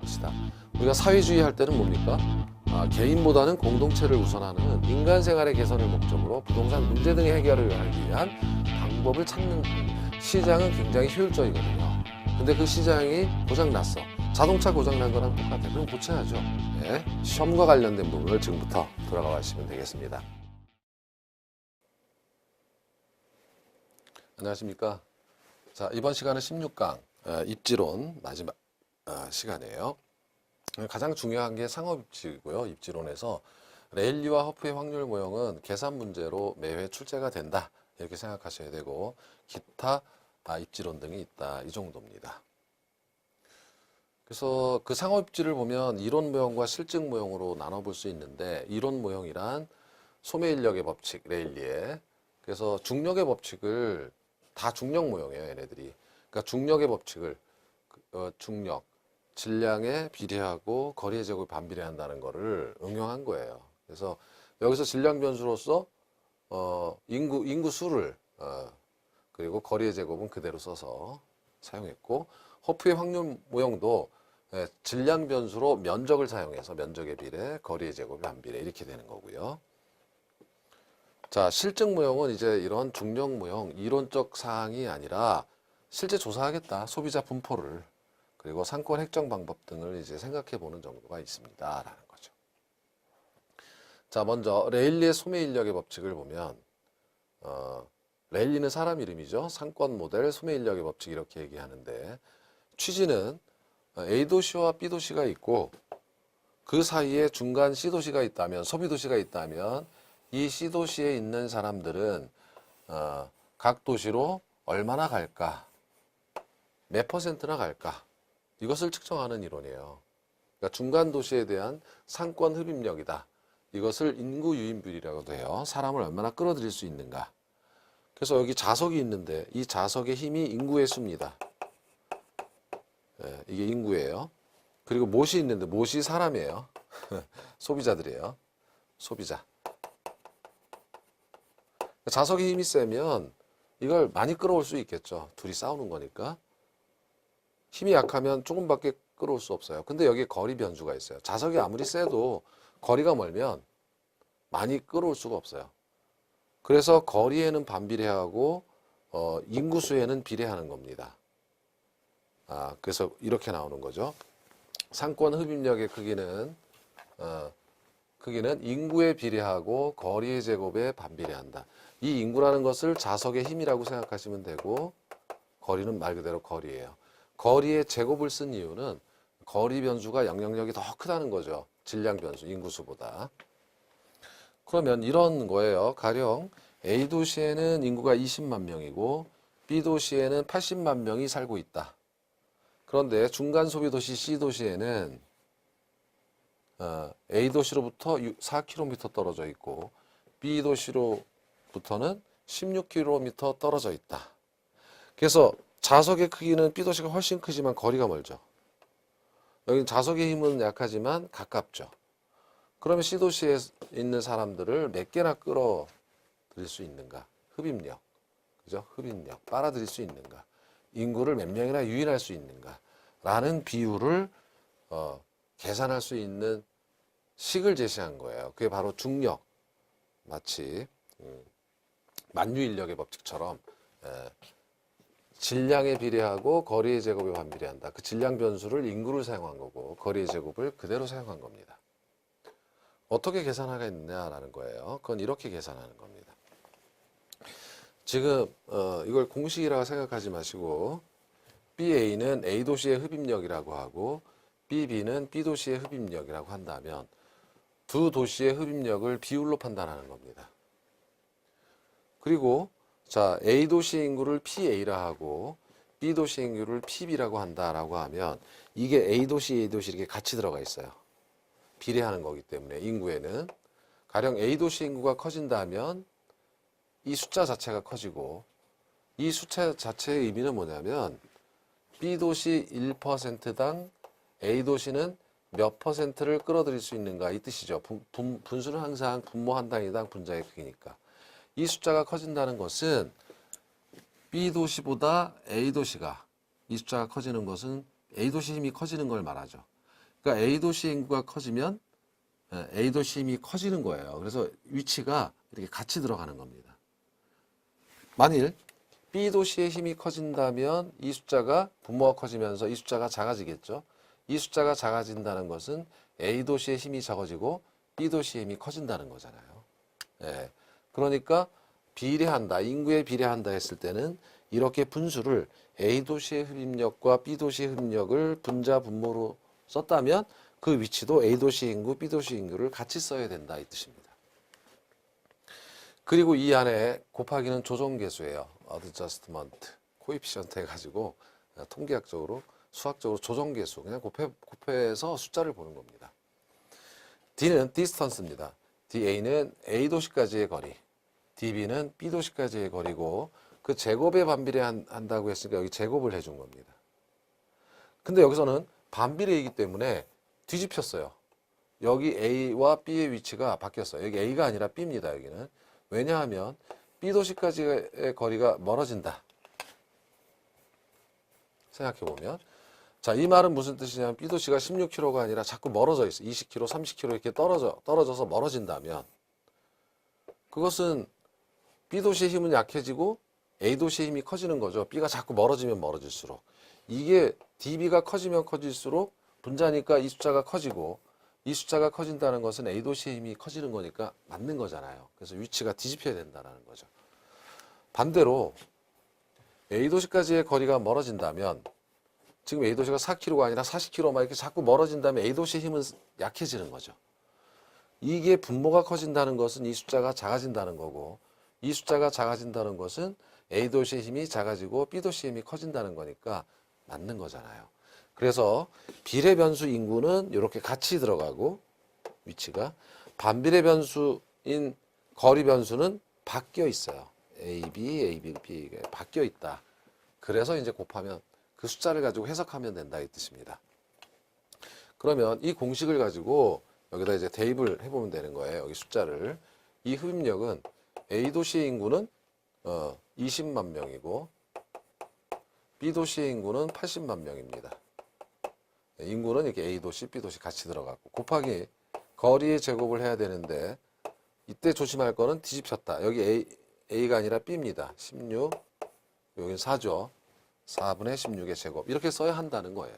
것이다. 우리가 사회주의 할 때는 뭡니까? 개인보다는 공동체를 우선하는 인간 생활의 개선을 목적으로 부동산 문제 등의 해결을 하기 위한 방법을 찾는 시장은 굉장히 효율적이거든요. 근데 그 시장이 고장났어. 자동차 고장난 거랑 똑같아요. 그럼 고쳐야죠. 네. 시험과 관련된 부분을 지금부터 돌아가 보시면 되겠습니다. 안녕하십니까. 자, 이번 시간은 16강 입지론 마지막 시간이에요. 가장 중요한 게 상업입지고요. 입지론에서 레일리와 허프의 확률 모형은 계산 문제로 매회 출제가 된다. 이렇게 생각하셔야 되고 기타 입지론 등이 있다. 이 정도입니다. 그래서 그 상업입지를 보면 이론 모형과 실증 모형으로 나눠볼 수 있는데 이론 모형이란 소매인력의 법칙, 레일리의 그래서 중력의 법칙을 다 중력 모형이에요. 얘네들이. 그러니까 중력의 법칙을 중력, 질량에 비례하고 거리의 제곱이 반비례한다는 거를 응용한 거예요. 그래서 여기서 질량 변수로서 인구 수를 그리고 거리의 제곱은 그대로 써서 사용했고 허프의 확률 모형도 질량 변수로 면적을 사용해서 면적의 비례, 거리의 제곱이 반비례 이렇게 되는 거고요. 자, 실증 모형은 이제 이런 중력 모형 이론적 사항이 아니라 실제 조사하겠다 소비자 분포를 그리고 상권 획정 방법 등을 이제 생각해 보는 정도가 있습니다라는 거죠. 자, 먼저 레일리의 소매 인력의 법칙을 보면 레일리는 사람 이름이죠. 상권 모델 소매 인력의 법칙 이렇게 얘기하는데 취지는 A 도시와 B 도시가 있고 그 사이에 중간 C 도시가 있다면 소비 도시가 있다면 이 C 도시에 있는 사람들은 각 도시로 얼마나 갈까? 몇 퍼센트나 갈까? 이것을 측정하는 이론이에요. 그러니까 중간 도시에 대한 상권 흡입력이다. 이것을 인구 유인비율이라고도 해요. 사람을 얼마나 끌어들일 수 있는가. 그래서 여기 자석이 있는데 이 자석의 힘이 인구의 수입니다. 네, 이게 인구예요. 그리고 못이 있는데 못이 사람이에요. 소비자들이에요. 소비자. 자석의 힘이 세면 이걸 많이 끌어올 수 있겠죠. 둘이 싸우는 거니까. 힘이 약하면 조금밖에 끌어올 수 없어요. 근데 여기에 거리 변수가 있어요. 자석이 아무리 세도 거리가 멀면 많이 끌어올 수가 없어요. 그래서 거리에는 반비례하고 인구수에는 비례하는 겁니다. 그래서 이렇게 나오는 거죠. 상권 흡입력의 크기는 인구에 비례하고 거리의 제곱에 반비례한다. 이 인구라는 것을 자석의 힘이라고 생각하시면 되고 거리는 말 그대로 거리예요. 거리의 제곱을 쓴 이유는 거리 변수가 영향력이 더 크다는 거죠. 질량 변수, 인구수보다. 그러면 이런 거예요. 가령 A 도시에는 인구가 20만 명이고 B 도시에는 80만 명이 살고 있다. 그런데 중간 소비 도시 C 도시에는 A 도시로부터 4km 떨어져 있고 B 도시로부터는 16km 떨어져 있다. 그래서 자석의 크기는 B 도시가 훨씬 크지만 거리가 멀죠. 여기 자석의 힘은 약하지만 가깝죠. 그러면 C 도시에 있는 사람들을 몇 개나 끌어들일 수 있는가? 흡입력, 그죠? 흡입력, 빨아들일 수 있는가? 인구를 몇 명이나 유인할 수 있는가? 라는 비율을 계산할 수 있는 식을 제시한 거예요. 그게 바로 중력, 마치 만유인력의 법칙처럼 질량에 비례하고 거리의 제곱에 반비례한다. 그 질량 변수를 인구를 사용한 거고 거리의 제곱을 그대로 사용한 겁니다. 어떻게 계산하겠느냐라는 거예요. 그건 이렇게 계산하는 겁니다. 지금 이걸 공식이라고 생각하지 마시고 BA는 A 도시의 흡입력이라고 하고 BB는 B 도시의 흡입력이라고 한다면 두 도시의 흡입력을 비율로 판단하는 겁니다. 그리고 자, A 도시의 인구를 PA라 하고 B 도시의 인구를 PB라고 한다라고 하면 이게 A 도시, 이렇게 같이 들어가 있어요. 비례하는 거기 때문에 인구에는 가령 A 도시 인구가 커진다면 이 숫자 자체가 커지고 이 숫자 자체의 의미는 뭐냐면 B 도시 1%당 A 도시는 몇 퍼센트를 끌어들일 수 있는가 이 뜻이죠. 분수는 항상 분모 한 단위당 분자의 크기니까. 이 숫자가 커진다는 것은 B 도시보다 A 도시가 이 숫자가 커지는 것은 A 도시 힘이 커지는 걸 말하죠. 그러니까 A 도시의 인구가 커지면 A 도시 힘이 커지는 거예요. 그래서 위치가 이렇게 같이 들어가는 겁니다. 만일 B 도시의 힘이 커진다면 이 숫자가 분모가 커지면서 이 숫자가 작아지겠죠. 이 숫자가 작아진다는 것은 A 도시의 힘이 적어지고 B 도시의 힘이 커진다는 거잖아요. 예. 그러니까 비례한다, 인구에 비례한다 했을 때는 이렇게 분수를 A 도시의 흡입력과 B 도시의 흡입력을 분자 분모로 썼다면 그 위치도 A 도시 인구, B 도시 인구를 같이 써야 된다 이 뜻입니다. 그리고 이 안에 곱하기는 조정계수예요. adjustment, coefficient 해가지고 통계학적으로 수학적으로 조정계수 그냥 곱해서 숫자를 보는 겁니다. D는 distance입니다. DA는 A 도시까지의 거리, DB는 B 도시까지의 거리고 그 제곱에 반비례한다고 했으니까 여기 제곱을 해준 겁니다. 근데 여기서는 반비례이기 때문에 뒤집혔어요. 여기 A와 B의 위치가 바뀌었어요. 여기 A가 아니라 B입니다. 여기는. 왜냐하면 B 도시까지의 거리가 멀어진다. 생각해보면. 자, 이 말은 무슨 뜻이냐면 B 도시가 16km가 아니라 자꾸 멀어져 있어. 20km, 30km 이렇게 떨어져서 멀어진다면 그것은 B 도시의 힘은 약해지고 A 도시의 힘이 커지는 거죠. B가 자꾸 멀어지면 멀어질수록. 이게 DB가 커지면 커질수록 분자니까 이 숫자가 커지고 이 숫자가 커진다는 것은 A 도시의 힘이 커지는 거니까 맞는 거잖아요. 그래서 위치가 뒤집혀야 된다는 거죠. 반대로 A 도시까지의 거리가 멀어진다면 지금 A 도시가 4km가 아니라 40km 막 이렇게 자꾸 멀어진다면 A 도시의 힘은 약해지는 거죠. 이게 분모가 커진다는 것은 이 숫자가 작아진다는 거고 이 숫자가 작아진다는 것은 A 도시의 힘이 작아지고 B 도시의 힘이 커진다는 거니까 맞는 거잖아요. 그래서 비례 변수 인구는 이렇게 같이 들어가고 위치가 반비례 변수인 거리 변수는 바뀌어 있어요. AB, AB, B가 바뀌어 있다. 그래서 이제 곱하면 그 숫자를 가지고 해석하면 된다 이 뜻입니다. 그러면 이 공식을 가지고 여기다 이제 대입을 해보면 되는 거예요. 여기 숫자를. 이 흡입력은 A 도시의 인구는 20만 명이고 B 도시의 인구는 80만 명입니다. 인구는 이렇게 A 도시, B 도시 같이 들어갔고 곱하기 거리의 제곱을 해야 되는데 이때 조심할 거는 뒤집혔다. 여기 A가 아니라 B입니다. 16, 여기는 4죠. 4분의 16의 제곱 이렇게 써야 한다는 거예요.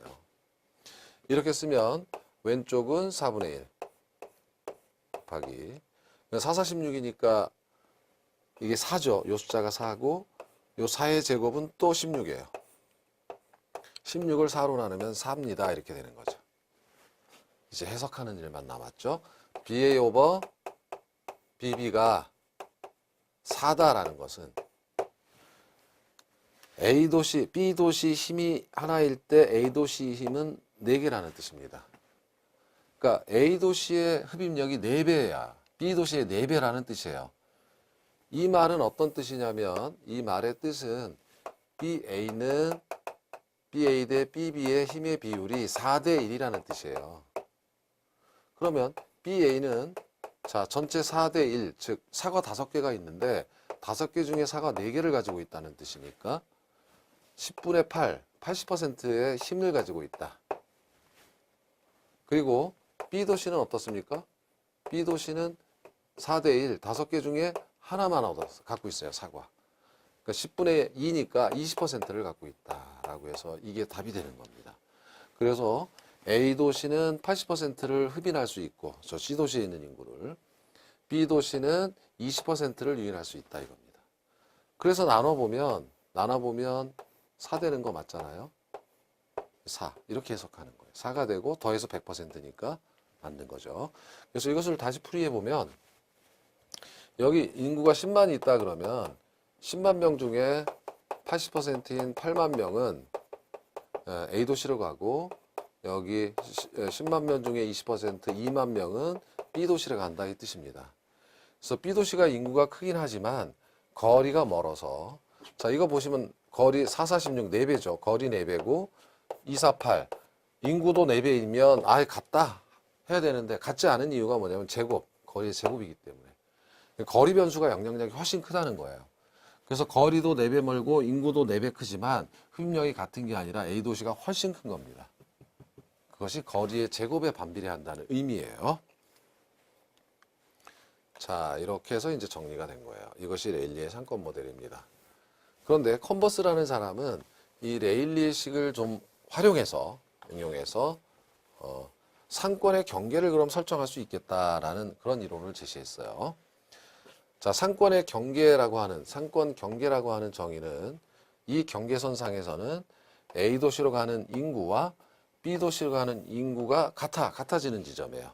이렇게 쓰면 왼쪽은 4분의 1 곱하기 4, 4, 16이니까 이게 4죠. 요 숫자가 4고 요 4의 제곱은 또 16이에요. 16을 4로 나누면 4입니다. 이렇게 되는 거죠. 이제 해석하는 일만 남았죠. BA 오버 BB가 4다라는 것은 A 도시, B 도시 힘이 하나일 때 A 도시 힘은 4개라는 뜻입니다. 그러니까 A 도시의 흡입력이 4배야. B 도시의 4배라는 뜻이에요. 이 말은 어떤 뜻이냐면 이 말의 뜻은 BA는 BA 대 BB의 힘의 비율이 4대 1이라는 뜻이에요. 그러면 BA는 자 전체 4대 1, 즉 사과 5개가 있는데 5개 중에 사과 4개를 가지고 있다는 뜻이니까 10분의 8, 80%의 힘을 가지고 있다. 그리고 B도시는 어떻습니까? B도시는 4대 1, 5개 중에 하나만 갖고 있어요, 사과. 그러니까 10분의 2니까 20%를 갖고 있다라고 해서 이게 답이 되는 겁니다. 그래서 A도시는 80%를 흡인할 수 있고, 저 C도시에 있는 인구를, B도시는 20%를 유인할 수 있다 이겁니다. 그래서 나눠보면 4 되는 거 맞잖아요. 4 이렇게 해석하는 거예요. 4가 되고 더해서 100%니까 맞는 거죠. 그래서 이것을 다시 풀이해보면 여기 인구가 10만이 있다 그러면 10만 명 중에 80%인 8만 명은 A도시로 가고 여기 10만 명 중에 20% 2만 명은 B도시로 간다 이 뜻입니다. 그래서 B도시가 인구가 크긴 하지만 거리가 멀어서 자 이거 보시면 거리 4, 4, 16 4배죠. 거리 4배고 2, 4, 8 인구도 4배이면 아예 같다 해야 되는데 같지 않은 이유가 뭐냐면 제곱 거리의 제곱이기 때문에 거리 변수가 영향력이 훨씬 크다는 거예요. 그래서 거리도 4배 멀고 인구도 4배 크지만 흡입력이 같은 게 아니라 A도시가 훨씬 큰 겁니다. 그것이 거리의 제곱에 반비례한다는 의미예요. 자, 이렇게 해서 이제 정리가 된 거예요. 이것이 레일리의 상권 모델입니다. 그런데 컨버스라는 사람은 이 레일리의 식을 좀 활용해서 응용해서 상권의 경계를 그럼 설정할 수 있겠다라는 그런 이론을 제시했어요. 자, 상권 경계라고 하는 정의는 이 경계선상에서는 A 도시로 가는 인구와 B 도시로 가는 인구가 같아지는 지점이에요.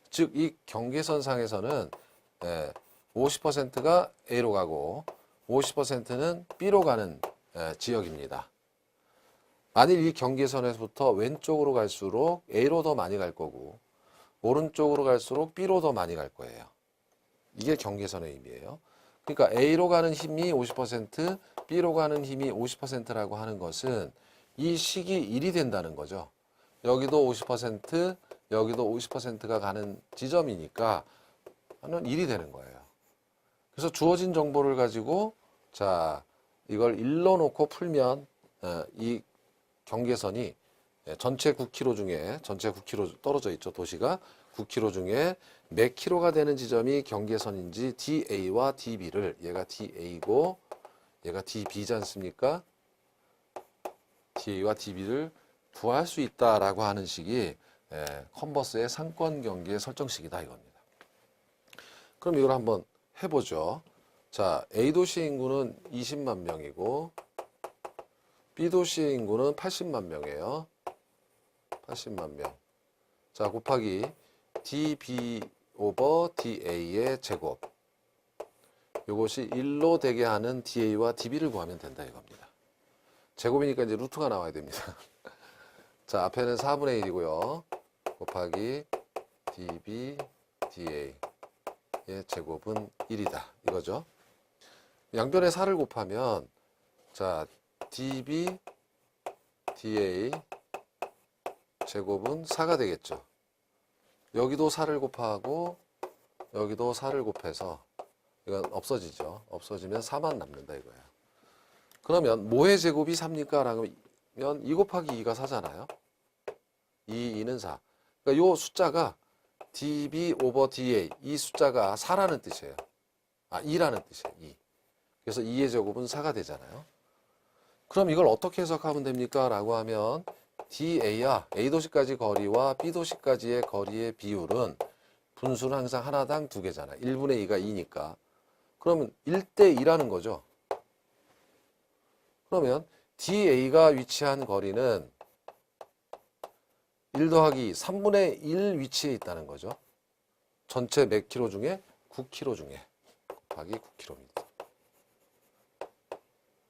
즉, 이 경계선상에서는 50%가 A로 가고 50%는 B로 가는 지역입니다. 만일 이 경계선에서부터 왼쪽으로 갈수록 A로 더 많이 갈 거고 오른쪽으로 갈수록 B로 더 많이 갈 거예요. 이게 경계선의 의미예요. 그러니까 A로 가는 힘이 50%, B로 가는 힘이 50%라고 하는 것은 이 식이 1이 된다는 거죠. 여기도 50%, 여기도 50%가 가는 지점이니까 는 1이 되는 거예요. 그래서 주어진 정보를 가지고 자, 이걸 1로 놓고 풀면 이 경계선이 전체 9km 떨어져 있죠. 도시가 9km 중에 몇 킬로가 되는 지점이 경계선인지 DA와 DB를 얘가 DA고 얘가 DB지 않습니까? DA와 DB를 구할 수 있다라고 하는 식이 컨버스의 상권 경계 설정식이다 이겁니다. 그럼 이걸 한번 해보죠. 자, A 도시의 인구는 20만 명이고 B 도시의 인구는 80만 명이에요. 80만 명. 자, 곱하기 DB 오버 DA의 제곱. 이것이 1로 되게 하는 DA와 DB를 구하면 된다 이겁니다. 제곱이니까 이제 루트가 나와야 됩니다. 자, 앞에는 4분의 1이고요. 곱하기 DB DA의 제곱은 1이다. 이거죠. 양변에 4를 곱하면 자, DB DA 제곱은 4가 되겠죠. 여기도 4를 곱하고 여기도 4를 곱해서 이건 없어지죠. 없어지면 4만 남는다 이거예요. 그러면 뭐의 제곱이 4입니까? 라면 2 곱하기 2가 4잖아요. 2는 4. 그러니까 이 숫자가 DB 오버 DA 이 숫자가 4라는 뜻이에요. 2라는 뜻이에요. 2. 그래서 2의 제곱은 4가 되잖아요. 그럼 이걸 어떻게 해석하면 됩니까? 라고 하면 DA야 A도시까지 거리와 B도시까지의 거리의 비율은 분수는 항상 하나당 2개잖아. 1분의 2가 2니까. 그러면 1대 2라는 거죠. 그러면 DA가 위치한 거리는 1 더하기 3분의 1 위치에 있다는 거죠. 전체 몇 킬로 중에? 9킬로 중에. 곱하기 9km.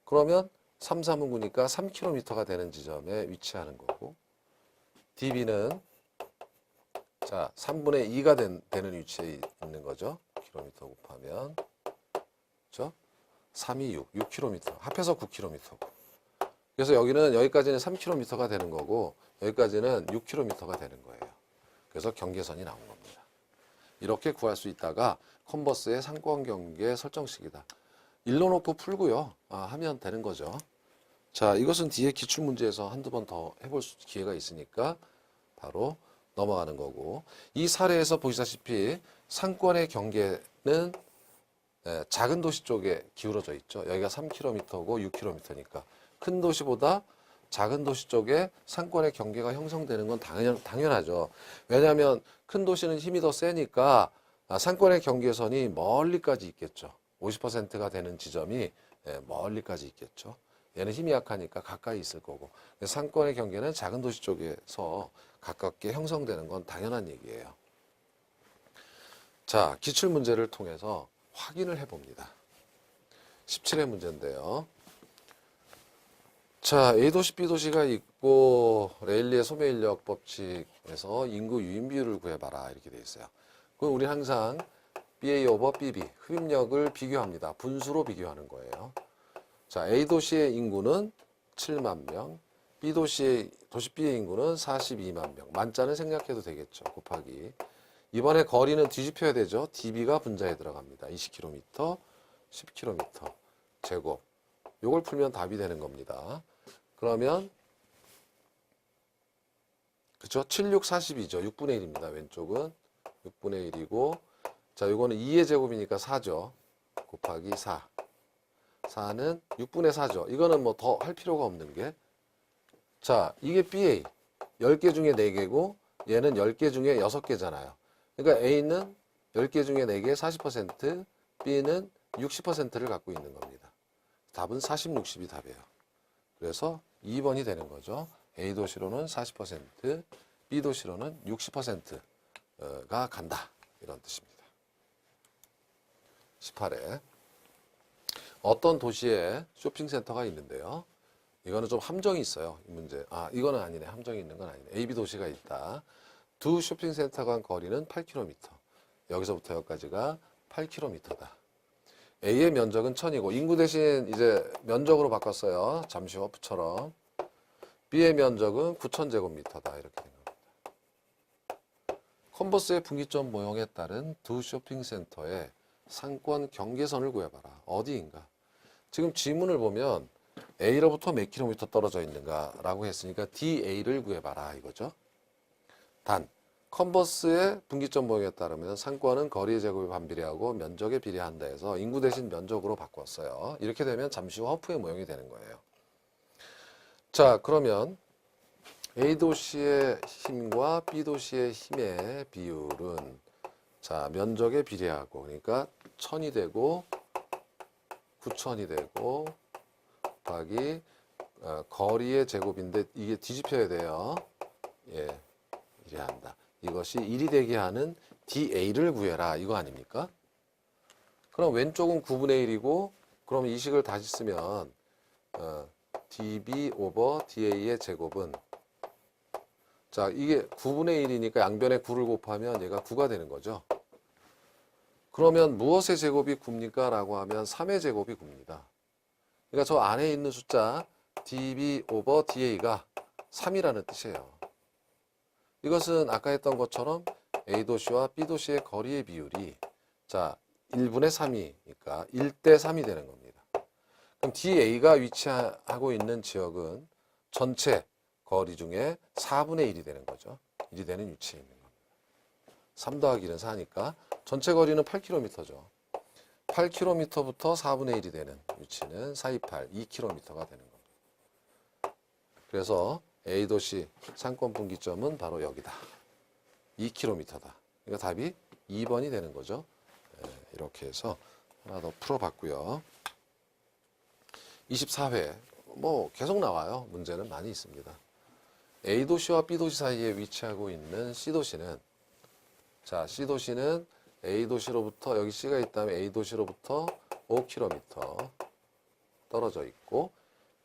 그러면 3, 3은 9니까 3km가 되는 지점에 위치하는 거고 DB는 자 3분의 2가 되는 위치에 있는 거죠. 킬로미터 곱하면 그렇죠? 3이 6km. 합해서 9km고. 그래서 여기까지는 3km가 되는 거고 여기까지는 6km가 되는 거예요. 그래서 경계선이 나온 겁니다. 이렇게 구할 수 있다가 컨버스의 상권 경계 설정식이다. 1로 놓고 풀고요. 하면 되는 거죠. 자, 이것은 뒤에 기출문제에서 한두 번 더 해볼 기회가 있으니까 바로 넘어가는 거고 이 사례에서 보시다시피 상권의 경계는 작은 도시 쪽에 기울어져 있죠. 여기가 3km고 6km니까 큰 도시보다 작은 도시 쪽에 상권의 경계가 형성되는 건 당연하죠. 왜냐하면 큰 도시는 힘이 더 세니까 상권의 경계선이 멀리까지 있겠죠. 50%가 되는 지점이 멀리까지 있겠죠. 얘는 힘이 약하니까 가까이 있을 거고 상권의 경계는 작은 도시 쪽에서 가깝게 형성되는 건 당연한 얘기예요. 자, 기출문제를 통해서 확인을 해봅니다. 17회 문제인데요. 자, A도시, B도시가 있고 레일리의 소매인력 법칙에서 인구 유인 비율을 구해봐라 이렇게 돼 있어요. 그럼 우리 항상 BA 오버 BB 흡입력을 비교합니다. 분수로 비교하는 거예요. 자, A도시의 인구는 7만 명, 도시 B의 인구는 42만 명. 만자는 생략해도 되겠죠. 곱하기. 이번에 거리는 뒤집혀야 되죠. DB가 분자에 들어갑니다. 20km, 10km 제곱. 요걸 풀면 답이 되는 겁니다. 그러면 그쵸? 7, 6, 42죠. 6분의 1입니다. 왼쪽은 6분의 1이고, 자, 요거는 2의 제곱이니까 4죠. 곱하기 4. 4는 6분의 4죠. 이거는 뭐 더 할 필요가 없는 게. 자, 이게 BA. 10개 중에 4개고, 얘는 10개 중에 6개잖아요. 그러니까 A는 10개 중에 4개 40%, B는 60%를 갖고 있는 겁니다. 답은 40, 60이 답이에요. 그래서 2번이 되는 거죠. A 도시로는 40%, B 도시로는 60%가 간다. 이런 뜻입니다. 18회. 어떤 도시에 쇼핑센터가 있는데요. 이거는 좀 함정이 있어요. 이 문제. 아, 이거는 아니네. 함정이 있는 건 아니네. A, B 도시가 있다. 두 쇼핑센터 간 거리는 8km. 여기서부터 여기까지가 8km다. A의 면적은 1000이고 인구 대신 이제 면적으로 바꿨어요. 잠시 후 F처럼. B의 면적은 9000제곱미터다. 이렇게 된 겁니다. 컨버스의 분기점 모형에 따른 두 쇼핑센터의 상권 경계선을 구해봐라. 어디인가? 지금 지문을 보면 A로부터 몇 킬로미터 떨어져 있는가 라고 했으니까 DA를 구해봐라 이거죠. 단, 컨버스의 분기점 모형에 따르면 상권은 거리의 제곱에 반비례하고 면적에 비례한다 해서 인구 대신 면적으로 바꿨어요. 이렇게 되면 잠시 후 허프의 모형이 되는 거예요. 자, 그러면 A 도시의 힘과 B 도시의 힘의 비율은 자, 면적에 비례하고 그러니까 1000이 되고 9000이 되고 곱하기 거리의 제곱인데 이게 뒤집혀야 돼요. 예, 이래야 한다. 이것이 1이 되게 하는 DA를 구해라. 이거 아닙니까? 그럼 왼쪽은 9분의 1이고 그럼 이 식을 다시 쓰면 DB 오버 DA의 제곱은 자, 이게 9분의 1이니까 양변에 9를 곱하면 얘가 9가 되는 거죠. 그러면 무엇의 제곱이 9입니까? 라고 하면 3의 제곱이 9입니다. 그러니까 저 안에 있는 숫자 DB 오버 DA가 3이라는 뜻이에요. 이것은 아까 했던 것처럼 A도시와 B도시의 거리의 비율이 자 1분의 3이니까 1대 3이 되는 겁니다. 그럼 DA가 위치하고 있는 지역은 전체 거리 중에 4분의 1이 되는 거죠. 1이 되는 위치에 있는 겁니다. 3 더하기 1은 4니까 전체 거리는 8km죠. 8km부터 4분의 1이 되는 위치는 428, 2km가 되는 겁니다. 그래서 A도시 상권 분기점은 바로 여기다. 2km다. 그러니까 답이 2번이 되는 거죠. 이렇게 해서 하나 더 풀어봤고요. 24회 뭐 계속 나와요. 문제는 많이 있습니다. A도시와 B도시 사이에 위치하고 있는 C도시는 자 C도시는 A도시로부터 여기 C가 있다면 A도시로부터 5km 떨어져 있고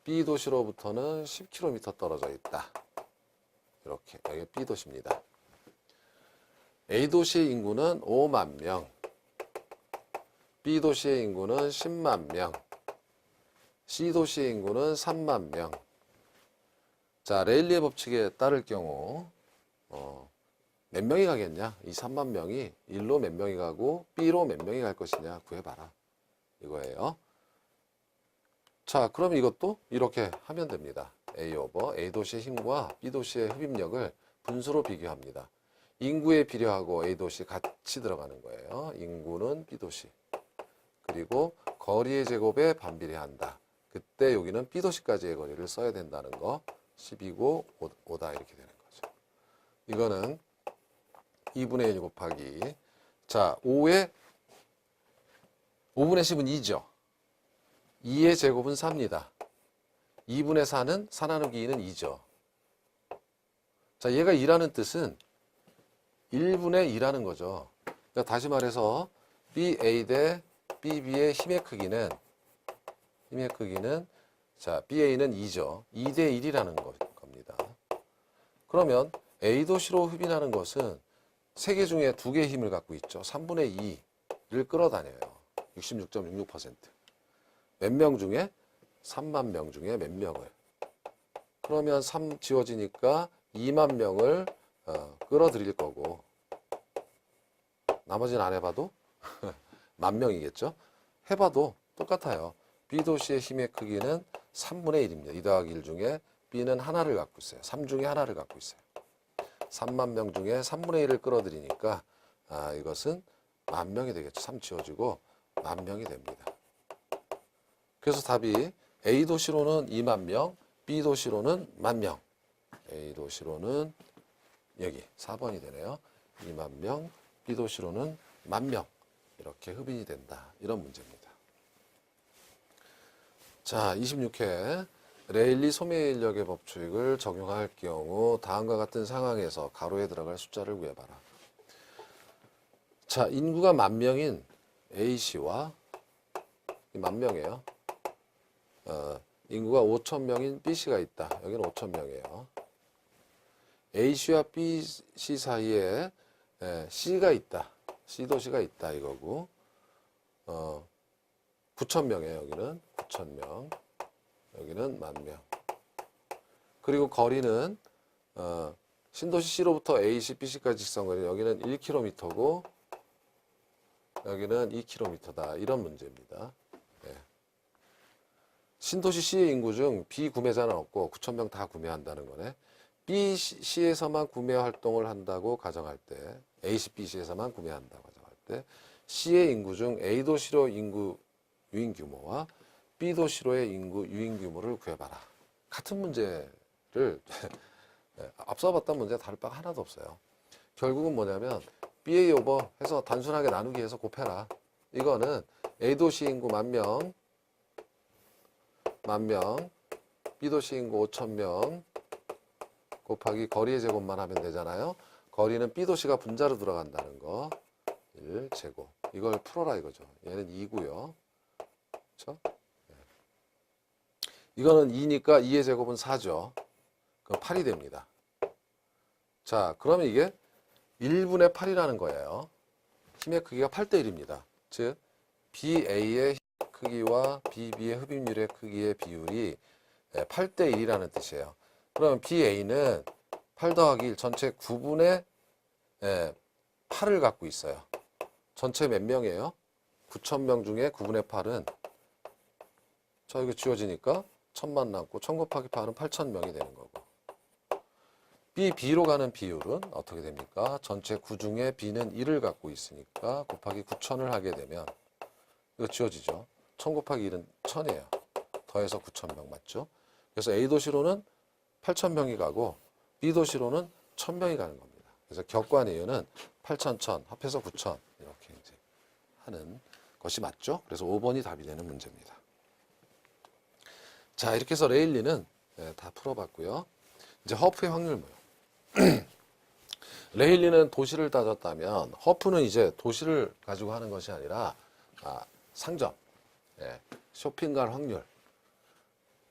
B도시로부터는 10km 떨어져 있다. 이렇게 여기 B도시입니다. A도시의 인구는 5만 명, B도시의 인구는 10만 명, C도시의 인구는 3만 명. 자, 레일리의 법칙에 따를 경우 몇 명이 가겠냐? 이 3만 명이 1로 몇 명이 가고 B로 몇 명이 갈 것이냐 구해봐라. 이거예요. 자, 그럼 이것도 이렇게 하면 됩니다. A 오버 A도시의 힘과 B도시의 흡입력을 분수로 비교합니다. 인구에 비례하고 A도시 같이 들어가는 거예요. 인구는 B도시. 그리고 거리의 제곱에 반비례한다. 그때 여기는 B도시까지의 거리를 써야 된다는 거. 10이고 5다 이렇게 되는 거죠. 이거는 2분의 1 곱하기 자 5분의 10은 2죠. 2의 제곱은 4입니다. 2분의 4는 4 나누기 2는 2죠. 자 얘가 2라는 뜻은 1분의 2라는 거죠. 그러니까 다시 말해서 BA 대 BB의 힘의 크기는 자 BA는 2죠. 2대 1이라는 겁니다. 그러면 A도시로 흡인하는 것은 3개 중에 2개의 힘을 갖고 있죠. 3분의 2를 끌어다녀요. 66.66%. 몇 명 중에? 3만 명 중에 몇 명을. 그러면 3 지워지니까 2만 명을 끌어들일 거고 나머지는 안 해봐도 만 명이겠죠. 해봐도 똑같아요. B도시의 힘의 크기는 3분의 1입니다. 2 더하기 1 중에 B는 하나를 갖고 있어요. 3 중에 하나를 갖고 있어요. 3만 명 중에 3분의 1을 끌어들이니까 이것은 10,000명이 되겠죠. 3 지워지고 10,000명이 됩니다. 그래서 답이 A 도시로는 2만 명, B 도시로는 10,000명. A 도시로는 여기 4번이 되네요. 2만 명, B 도시로는 10,000명. 이렇게 흡인이 된다. 이런 문제입니다. 자, 26회. 레일리 소매인력의 법칙을 적용할 경우 다음과 같은 상황에서 가로에 들어갈 숫자를 구해봐라. 자, 인구가 10,000명인 A씨와 10,000명이에요. 인구가 5,000명인 B씨가 있다. 여기는 5,000명이에요. A씨와 B씨 사이에 C가 있다. C도시가 있다 이거고 9,000명이에요. 여기는 9,000명. 여기는 10,000명. 그리고 거리는 신도시 C로부터 A씨, B씨까지 직선거리 여기는 1km고 여기는 2km다. 이런 문제입니다. 네. 신도시 C의 인구 중 B 구매자는 없고 9,000명 다 구매한다는 거네. B시에서만 구매 활동을 한다고 가정할 때 A시, B시에서만 구매한다고 가정할 때 C의 인구 중 A 도시로 인구 유인 규모와 B 도시로의 인구 유인 규모를 구해봐라. 같은 문제를 앞서 봤던 문제와 다를 바가 하나도 없어요. 결국은 뭐냐면 BA 오버 해서 단순하게 나누기 해서 곱해라. 이거는 A 도시 인구 10,000명, B 도시 인구 5,000명 곱하기 거리의 제곱만 하면 되잖아요. 거리는 B 도시가 분자로 들어간다는 거. 1제곱. 이걸 풀어라 이거죠. 얘는 2고요. 그렇죠? 이거는 2니까 2의 제곱은 4죠. 그럼 8이 됩니다. 자, 그러면 이게 1분의 8이라는 거예요. 힘의 크기가 8대 1입니다. 즉 BA의 크기와 BB의 흡입률의 크기의 비율이 8대 1이라는 뜻이에요. 그러면 BA는 8 더하기 1 전체 9분의 8을 갖고 있어요. 전체 몇 명이에요? 9,000명 중에 9분의 8은 저 이거 지워지니까 1,000만 남고 1,000 곱하기 8은 8,000명이 되는 거고 B로 가는 비율은 어떻게 됩니까? 전체 9 중에 B는 1을 갖고 있으니까 곱하기 9,000을 하게 되면 이거 지워지죠. 1,000 곱하기 1은 1,000이에요. 더해서 9,000명 맞죠? 그래서 A 도시로는 8,000명이 가고 B 도시로는 1,000명이 가는 겁니다. 그래서 격관 이유는 8,000, 1,000 합해서 9,000 이렇게 이제 하는 것이 맞죠? 그래서 5번이 답이 되는 문제입니다. 자, 이렇게 해서 레일리는 다 풀어봤고요. 이제 허프의 확률 모형. 레일리는 도시를 따졌다면 허프는 이제 도시를 가지고 하는 것이 아니라 상점, 쇼핑 갈 확률.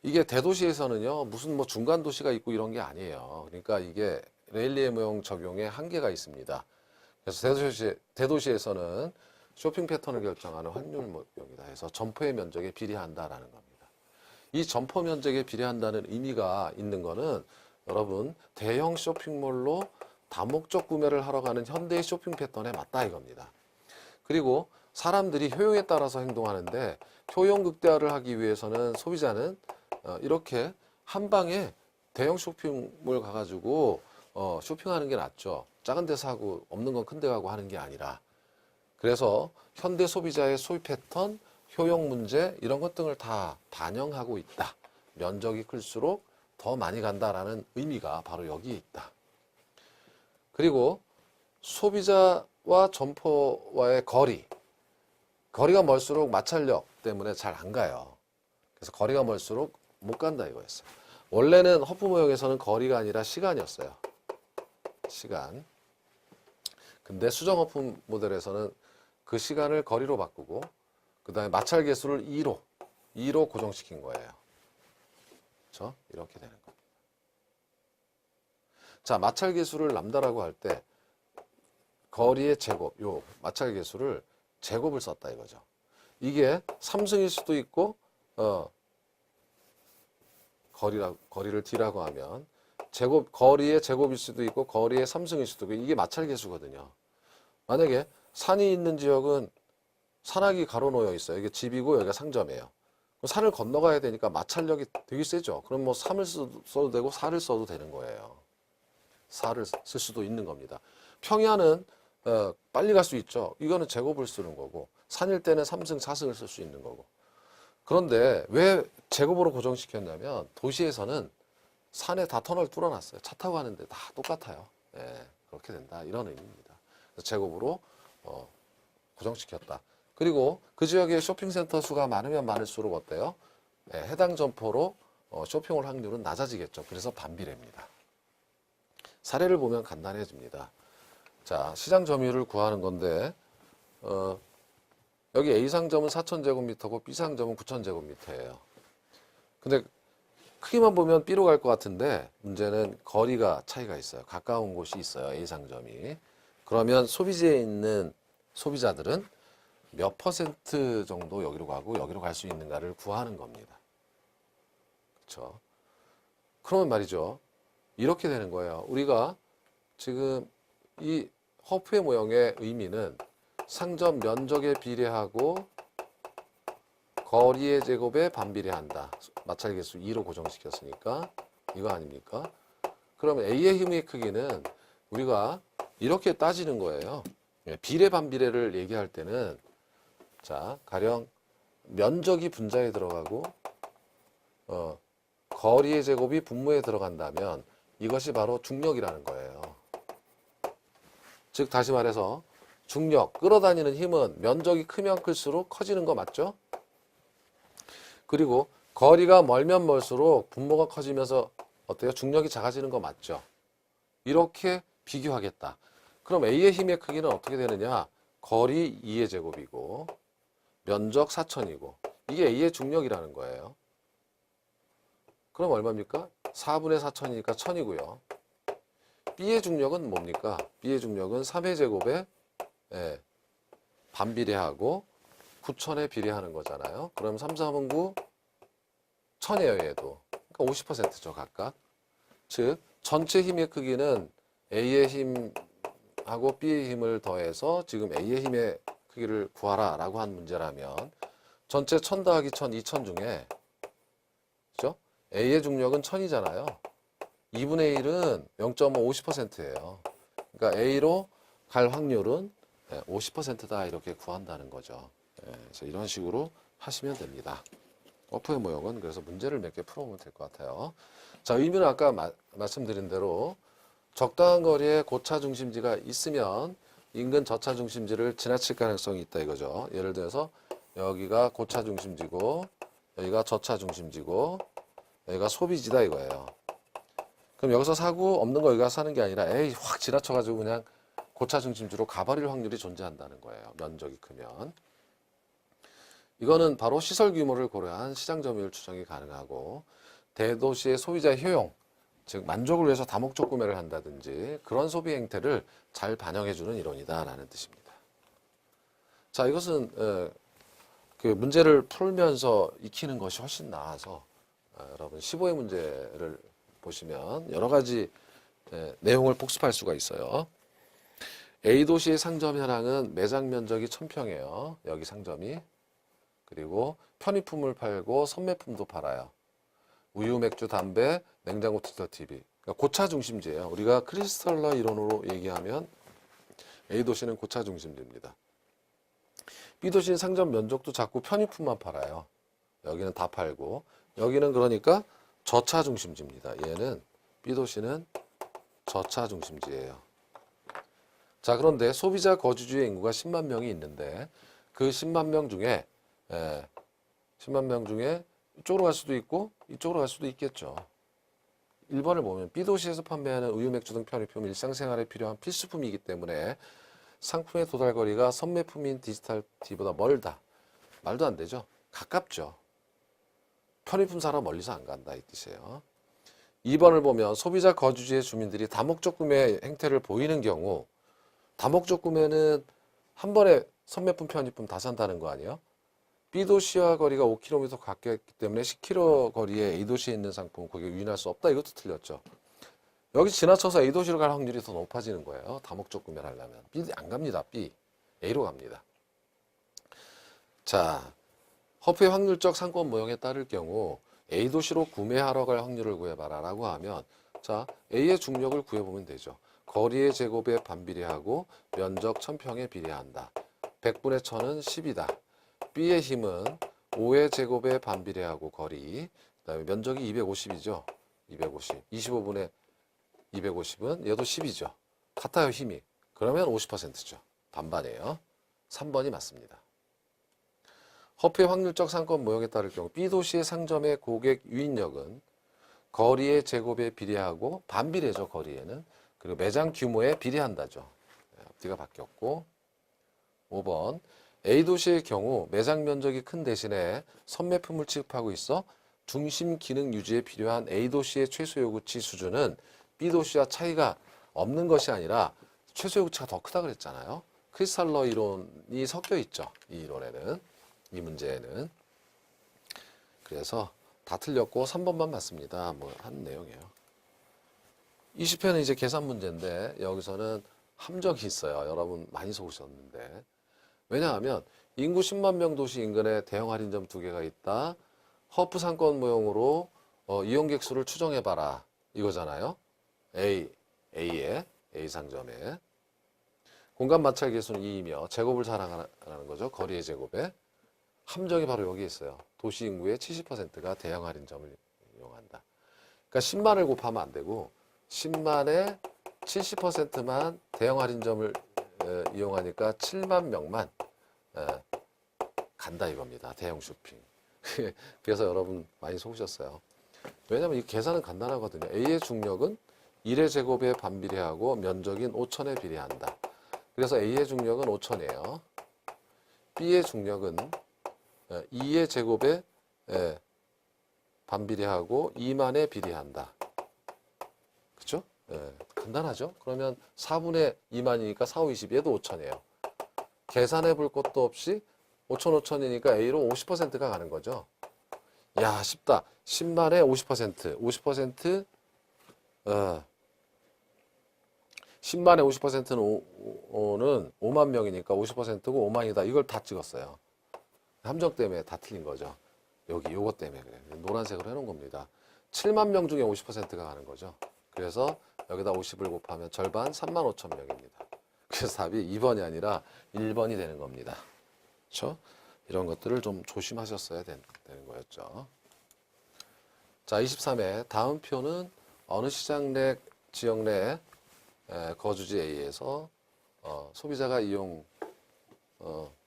이게 대도시에서는요 무슨 뭐 중간 도시가 있고 이런 게 아니에요. 그러니까 이게 레일리의 모형 적용에 한계가 있습니다. 그래서 대도시에서는 쇼핑 패턴을 결정하는 확률 모형이다 해서 점포의 면적에 비례한다라는 겁니다. 이 점포 면적에 비례한다는 의미가 있는 거는 여러분 대형 쇼핑몰로 다목적 구매를 하러 가는 현대의 쇼핑 패턴에 맞다 이겁니다. 그리고 사람들이 효용에 따라서 행동하는데 효용 극대화를 하기 위해서는 소비자는 이렇게 한 방에 대형 쇼핑몰 가가지고 쇼핑하는 게 낫죠. 작은 데서 하고 없는 건 큰 데 가고 하는 게 아니라. 그래서 현대 소비자의 소비 패턴, 효용 문제 이런 것 등을 다 반영하고 있다. 면적이 클수록 더 많이 간다라는 의미가 바로 여기에 있다. 그리고 소비자와 점포와의 거리가 멀수록 마찰력 때문에 잘 안 가요. 그래서 거리가 멀수록 못 간다 이거였어요. 원래는 허프 모형에서는 거리가 아니라 시간이었어요. 시간. 근데 수정 허프 모델에서는 그 시간을 거리로 바꾸고 그 다음에 마찰 계수를 2로 고정시킨 거예요. 그렇죠? 이렇게 되는 겁니다. 자, 마찰 계수를 람다라고 할 때 거리의 제곱, 요 마찰 계수를 제곱을 썼다 이거죠. 이게 3승일 수도 있고 거리를 D라고 하면 거리의 제곱일 수도 있고 거리의 3승일 수도 있고 이게 마찰 계수거든요. 만약에 산이 있는 지역은 산악이 가로놓여 있어요. 이게 집이고 여기가 상점이에요. 산을 건너가야 되니까 마찰력이 되게 세죠. 그럼 뭐 3을 써도 되고 4를 써도 되는 거예요. 4를 쓸 수도 있는 겁니다. 평야는 빨리 갈 수 있죠. 이거는 제곱을 쓰는 거고 산일 때는 3승, 4승을 쓸 수 있는 거고. 그런데 왜 제곱으로 고정시켰냐면 도시에서는 산에 다 터널 뚫어놨어요. 차 타고 가는데 다 똑같아요. 예, 그렇게 된다. 이런 의미입니다. 그래서 제곱으로 고정시켰다. 그리고 그 지역의 쇼핑센터 수가 많으면 많을수록 어때요? 예, 해당 점포로 쇼핑할 확률은 낮아지겠죠. 그래서 반비례입니다. 사례를 보면 간단해집니다. 자, 시장 점유율을 구하는 건데 여기 A상점은 4,000제곱미터고 B상점은 9,000제곱미터예요. 근데 크기만 보면 B로 갈 것 같은데 문제는 거리가 차이가 있어요. 가까운 곳이 있어요. A상점이. 그러면 소비지에 있는 소비자들은 몇 퍼센트 정도 여기로 가고 여기로 갈 수 있는가를 구하는 겁니다. 그렇죠? 그러면 말이죠. 이렇게 되는 거예요. 우리가 지금 이 허프의 모형의 의미는 상점 면적에 비례하고 거리의 제곱에 반비례한다. 마찰 개수 2로 고정시켰으니까 이거 아닙니까? 그러면 A의 힘의 크기는 우리가 이렇게 따지는 거예요. 비례 반비례를 얘기할 때는 자, 가령 면적이 분자에 들어가고 거리의 제곱이 분모에 들어간다면 이것이 바로 중력이라는 거예요. 즉 다시 말해서 중력, 끌어다니는 힘은 면적이 크면 클수록 커지는 거 맞죠? 그리고 거리가 멀면 멀수록 분모가 커지면서 어때요? 중력이 작아지는 거 맞죠? 이렇게 비교하겠다. 그럼 A의 힘의 크기는 어떻게 되느냐? 거리 2의 제곱이고 면적 4,000이고 이게 A의 중력이라는 거예요. 그럼 얼마입니까? 4분의 4,000이니까 1,000이고요. B의 중력은 뭡니까? B의 중력은 3의 제곱에 반비례하고 9,000에 비례하는 거잖아요. 그럼 3, 4분 9, 1,000이에요, 얘도. 그러니까 50%죠, 각각. 즉, 전체 힘의 크기는 A의 힘하고 B의 힘을 더해서 지금 A의 힘의 크기를 구하라 라고 한 문제라면 전체 1,000 더하기 1,000, 2,000 중에 그죠? A의 중력은 1,000이잖아요. 2분의 1은 0.5, 50%예요. 그러니까 A로 갈 확률은 50%다 이렇게 구한다는 거죠. 그래서 이런 식으로 하시면 됩니다. 허프의 모형은 그래서 문제를 몇 개 풀어보면 될 것 같아요. 자, 의미는 아까 말씀드린 대로 적당한 거리에 고차 중심지가 있으면 인근 저차 중심지를 지나칠 가능성이 있다 이거죠. 예를 들어서 여기가 고차 중심지고 여기가 저차 중심지고 여기가 소비지다 이거예요. 그럼 여기서 사고 없는 거 여기가 사는 게 아니라 에이 확 지나쳐가지고 그냥 고차 중심지로 가버릴 확률이 존재한다는 거예요. 면적이 크면. 이거는 바로 시설 규모를 고려한 시장 점유율 추정이 가능하고 대도시의 소비자 효용, 즉 만족을 위해서 다목적 구매를 한다든지 그런 소비 행태를 잘 반영해주는 이론이다라는 뜻입니다. 자, 이것은 그 문제를 풀면서 익히는 것이 훨씬 나아서 여러분 15의 문제를 보시면 여러 가지 내용을 복습할 수가 있어요. A도시의 상점 현황은 매장 면적이 1,000평이에요. 여기 상점이. 그리고 편의품을 팔고 선매품도 팔아요. 우유, 맥주, 담배, 냉장고, 투터, TV. 그러니까 고차 중심지예요. 우리가 크리스탈러 이론으로 얘기하면 A도시는 고차 중심지입니다. B도시는 상점 면적도 작고 편의품만 팔아요. 여기는 다 팔고 여기는 그러니까 저차 중심지입니다. 얘는 B도시는 저차 중심지예요. 자, 그런데 소비자 거주지의 인구가 10만 명이 있는데 그 10만 명 중에 10만 명 중에 이쪽으로 갈 수도 있고 이쪽으로 갈 수도 있겠죠. 1번을 보면 B도시에서 판매하는 우유, 맥주 등 편의품 일상생활에 필요한 필수품이기 때문에 상품의 도달거리가 선매품인 디지털 TV보다 멀다. 말도 안 되죠. 가깝죠. 편의품 사러 멀리서 안 간다 이 뜻이에요. 2번을 보면 소비자 거주지의 주민들이 다목적 구매 행태를 보이는 경우 다목적 구매는 한 번에 선매품 편의품 다 산다는 거 아니에요? B도시와 거리가 5km 가깝기 때문에 10km 거리에 A도시에 있는 상품 고객을 유인할 수 없다. 이것도 틀렸죠. 여기 지나쳐서 A도시로 갈 확률이 더 높아지는 거예요. 다목적 구매를 하려면. B 안 갑니다. B. A로 갑니다. 자, 허프의 확률적 상권 모형에 따를 경우 A도시로 구매하러 갈 확률을 구해봐라 라고 하면 자, A의 중력을 구해보면 되죠. 거리의 제곱에 반비례하고 면적 1000평에 비례한다. 100분의 1000은 10이다. B의 힘은 5의 제곱에 반비례하고 거리, 그다음에 면적이 250이죠. 250. 25분의 250은 얘도 10이죠. 같아요, 힘이. 그러면 50%죠. 반반이에요. 3번이 맞습니다. 허프의 확률적 상권 모형에 따를 경우 B도시의 상점의 고객 유인력은 거리의 제곱에 비례하고 반비례죠. 거리에는. 그리고 매장 규모에 비례한다죠. 앞뒤가 바뀌었고 5번 A도시의 경우 매장 면적이 큰 대신에 선매품을 취급하고 있어 중심 기능 유지에 필요한 A도시의 최소 요구치 수준은 B도시와 차이가 없는 것이 아니라 최소 요구치가 더 크다 그랬잖아요. 크리스탈러 이론이 섞여 있죠. 이 이론에는. 이 문제에는. 그래서 다 틀렸고 3번만 맞습니다. 뭐 한 내용이에요. 20회는 이제 계산 문제인데 여기서는 함정이 있어요. 여러분 많이 속으셨는데. 왜냐하면 인구 10만 명 도시 인근에 대형 할인점 2개가 있다. 허프 상권 모형으로 이용객 수를 추정해봐라. 이거잖아요. A의 A 상점에. 공간 마찰 계수는 2이며 제곱을 자랑하는 거죠. 거리의 제곱에. 함정이 바로 여기 있어요. 도시 인구의 70%가 대형 할인점을 이용한다. 그러니까 10만을 곱하면 안 되고 10만의 70%만 대형 할인점을 이용하니까 7만 명만 간다 이겁니다. 대형 쇼핑. 그래서 여러분 많이 속으셨어요. 왜냐하면 이 계산은 간단하거든요. A의 중력은 1의 제곱에 반비례하고 면적인 5천에 비례한다. 그래서 A의 중력은 5천이에요. B의 중력은 2의 제곱에 반비례하고 2만에 비례한다. 그렇죠? 간단하죠? 그러면 4분의 2만이니까 4, 5, 20, 얘도 5천이에요. 계산해 볼 것도 없이 5천, 5천이니까 A로 50%가 가는 거죠. 야, 쉽다. 10만에 50%. 50%, 10만에 50%는 5만 명이니까 50%고 5만이다. 이걸 다 찍었어요. 함정 때문에 다 틀린 거죠. 여기 요거 때문에 그래요. 노란색으로 해놓은 겁니다. 7만 명 중에 50%가 가는 거죠. 그래서 여기다 50을 곱하면 절반 3만 5천 명입니다. 그래서 답이 2번이 아니라 1번이 되는 겁니다. 그렇죠? 이런 것들을 좀 조심하셨어야 되는 거였죠. 자, 23회 다음 표는 어느 시장 내 지역 내 거주지 A에서 소비자가 이용